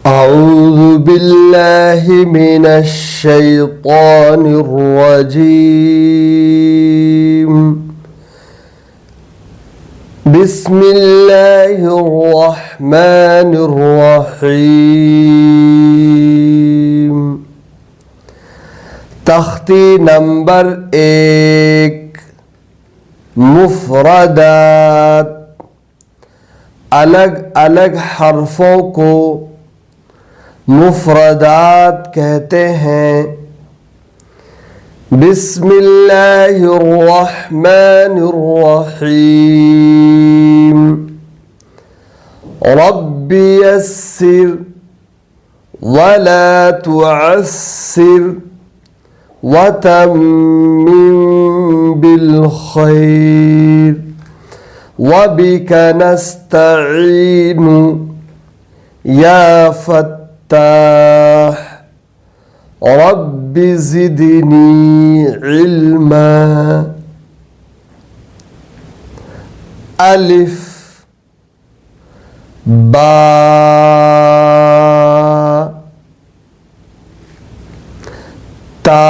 أعوذ بالله من الشيطان الرجيم. بسم الله الرحمن الرحيم. تختی نمبر 1 مفردات. الگ الگ حرفوں کو مفردات کہتے ہیں. بسم اللہ الرحمن الرحیم. رب یسر ولا تعسر وتمم بالخیر وبک نستعین یا فتاح رب زدنی علما. الف با تا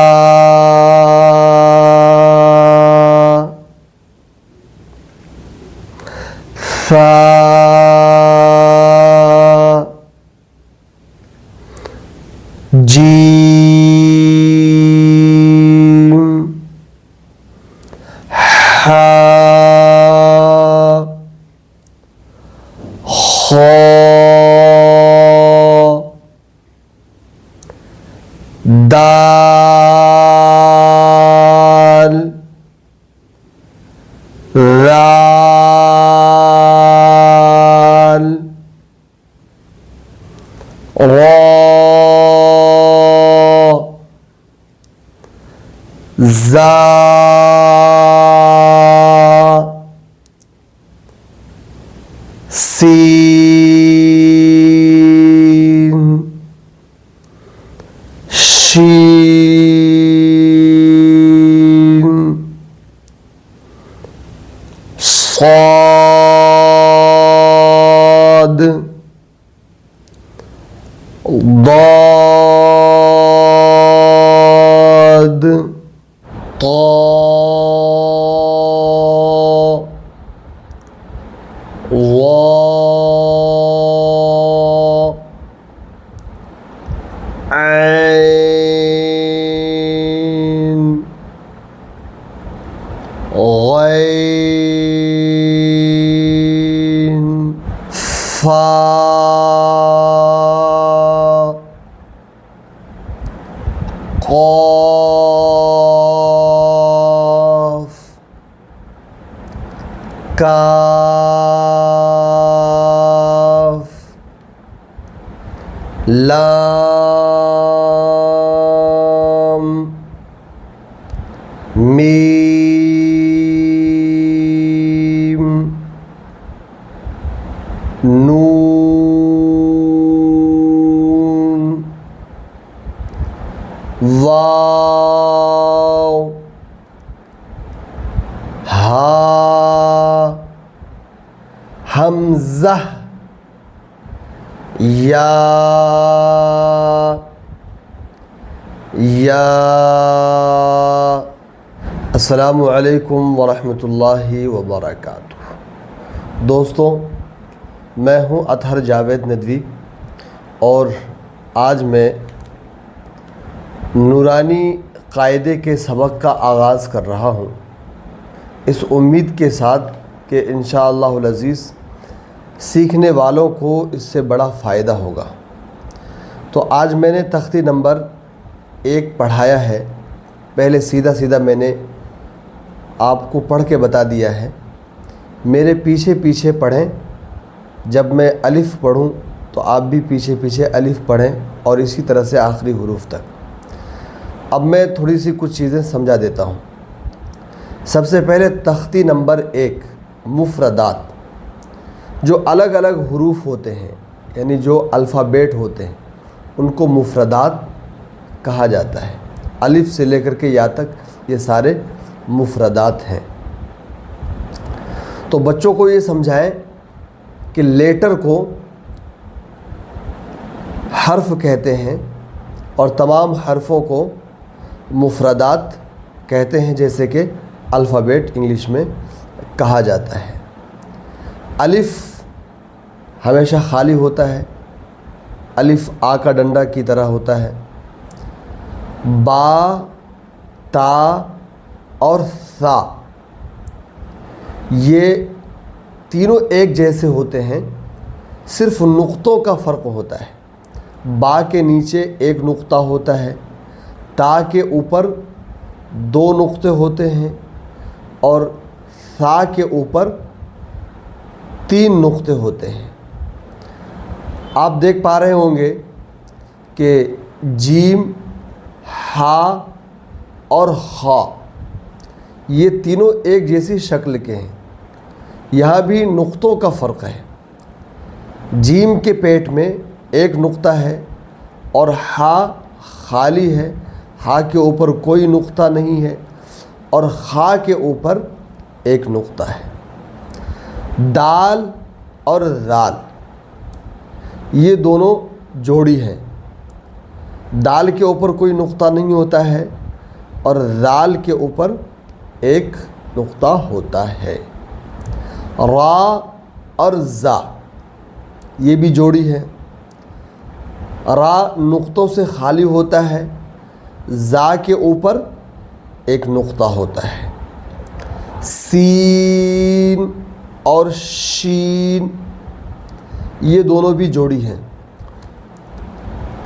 ثا جیم حا خا دال رال را زا سین شین صاد ضاد طا ظا عین غین فا قاف کاف لام میم نون واو ہا حمزہ یا السلام علیکم ورحمۃ اللہ وبرکاتہ. دوستوں، میں ہوں اطہر جاوید ندوی اور آج میں نورانی قاعدے کے سبق کا آغاز کر رہا ہوں، اس امید کے ساتھ کہ انشاءاللہ العزیز سیکھنے والوں کو اس سے بڑا فائدہ ہوگا. تو آج میں نے تختی نمبر 1 پڑھایا ہے. پہلے سیدھا سیدھا میں نے آپ کو پڑھ کے بتا دیا ہے. میرے پیچھے پیچھے پڑھیں. جب میں الف پڑھوں تو آپ بھی پیچھے پیچھے الف پڑھیں اور اسی طرح سے آخری حروف تک. اب میں تھوڑی سی کچھ چیزیں سمجھا دیتا ہوں. سب سے پہلے تختی نمبر 1 مفردات. جو الگ الگ حروف ہوتے ہیں یعنی جو الفابیٹ ہوتے ہیں ان کو مفردات کہا جاتا ہے. الف سے لے کر کے یا تک یہ سارے مفردات ہیں. تو بچوں کو یہ سمجھائیں کہ لیٹر کو حرف کہتے ہیں اور تمام حرفوں کو مفردات کہتے ہیں، جیسے کہ الفابیٹ انگلش میں کہا جاتا ہے۔ الف ہمیشہ خالی ہوتا ہے، الف آ کا ڈنڈا کی طرح ہوتا ہے۔ با، تا اور ثا یہ تینوں ایک جیسے ہوتے ہیں، صرف نقطوں کا فرق ہوتا ہے۔ با کے نیچے ایک نقطہ ہوتا ہے، تا کے اوپر 2 نقطے ہوتے ہیں اور ثا کے اوپر 3 نقطے ہوتے ہیں۔ آپ دیکھ پا رہے ہوں گے کہ جیم، ہا اور خا یہ تینوں ایک جیسی شکل کے ہیں، یہاں بھی نقطوں کا فرق ہے۔ جیم کے پیٹ میں ایک نقطہ ہے اور ہا خالی ہے، ہا کے اوپر کوئی نقطہ نہیں ہے، اور خا کے اوپر ایک نقطہ ہے۔ دال اور ذال یہ دونوں جوڑی ہیں، دال کے اوپر کوئی نقطہ نہیں ہوتا ہے اور ذال کے اوپر ایک نقطہ ہوتا ہے۔ را اور زا یہ بھی جوڑی ہے، را نقطوں سے خالی ہوتا ہے، زا کے اوپر ایک نقطہ ہوتا ہے۔ سین اور شین یہ دونوں بھی جوڑی ہیں،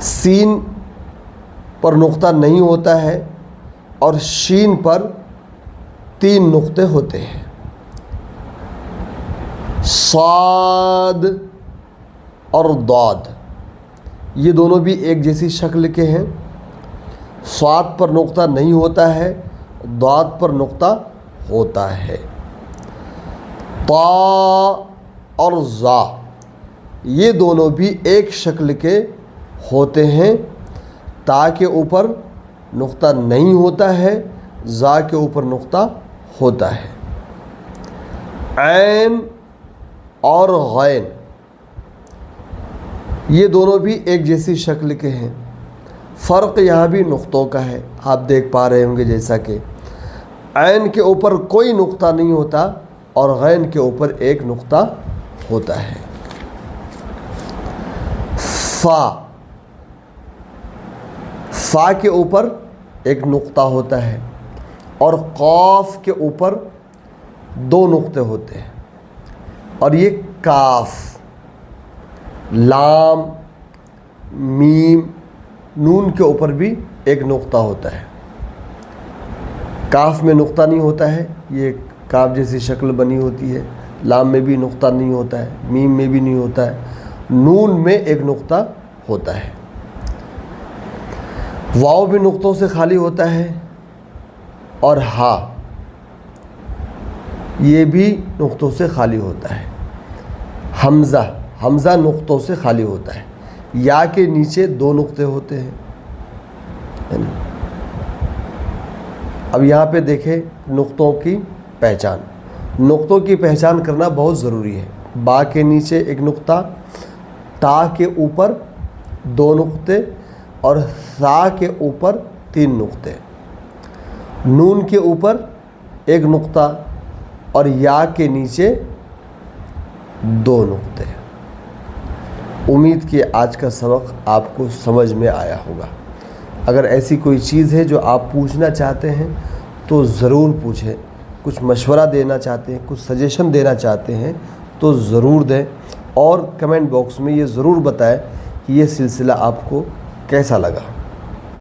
سین پر نقطہ نہیں ہوتا ہے اور شین پر 3 نقطے ہوتے ہیں۔ صاد اور ضاد یہ دونوں بھی ایک جیسی شکل کے ہیں، صاد پر نقطہ نہیں ہوتا ہے، ضاد پر نقطہ ہوتا ہے۔ طا اور ظا یہ دونوں بھی ایک شکل کے ہوتے ہیں، تا کے اوپر نقطہ نہیں ہوتا ہے، ظا کے اوپر نقطہ ہوتا ہے۔ عین اور غین یہ دونوں بھی ایک جیسی شکل کے ہیں، فرق یہاں بھی نقطوں کا ہے۔ آپ دیکھ پا رہے ہوں گے جیسا کہ عین کے اوپر کوئی نقطہ نہیں ہوتا اور غین کے اوپر ایک نقطہ ہوتا ہے۔ فا، فا کے اوپر ایک نقطہ ہوتا ہے اور قاف کے اوپر 2 نقطے ہوتے ہیں، اور یہ کاف، لام، میم، نون کے اوپر بھی ایک نقطہ ہوتا ہے۔ کاف میں نقطہ نہیں ہوتا ہے، یہ کاف جیسی شکل بنی ہوتی ہے۔ لام میں بھی نقطہ نہیں ہوتا ہے، میم میں بھی نہیں ہوتا ہے، نون میں ایک نقطہ ہوتا ہے۔ واو بھی نقطوں سے خالی ہوتا ہے اور ہا یہ بھی نقطوں سے خالی ہوتا ہے۔ حمزہ، حمزہ نقطوں سے خالی ہوتا ہے، یا کے نیچے 2 نقطے ہوتے ہیں۔ اب یہاں پہ دیکھیں نقطوں کی پہچان، نقطوں کی پہچان کرنا بہت ضروری ہے۔ با کے نیچے ایک نقطہ، تا کے اوپر 2 نقطے اور ثا کے اوپر 3 نقطے، نون کے اوپر ایک نقطہ اور یا کے نیچے 2 نقطے۔ امید کہ آج کا سبق آپ کو سمجھ میں آیا ہوگا۔ اگر ایسی کوئی چیز ہے جو آپ پوچھنا چاہتے ہیں تو ضرور پوچھیں، کچھ مشورہ دینا چاہتے ہیں، کچھ سجیشن دینا چاہتے ہیں تو ضرور دیں، اور کمنٹ باکس میں یہ ضرور بتائیں کہ یہ سلسلہ آپ کو کیسا لگا۔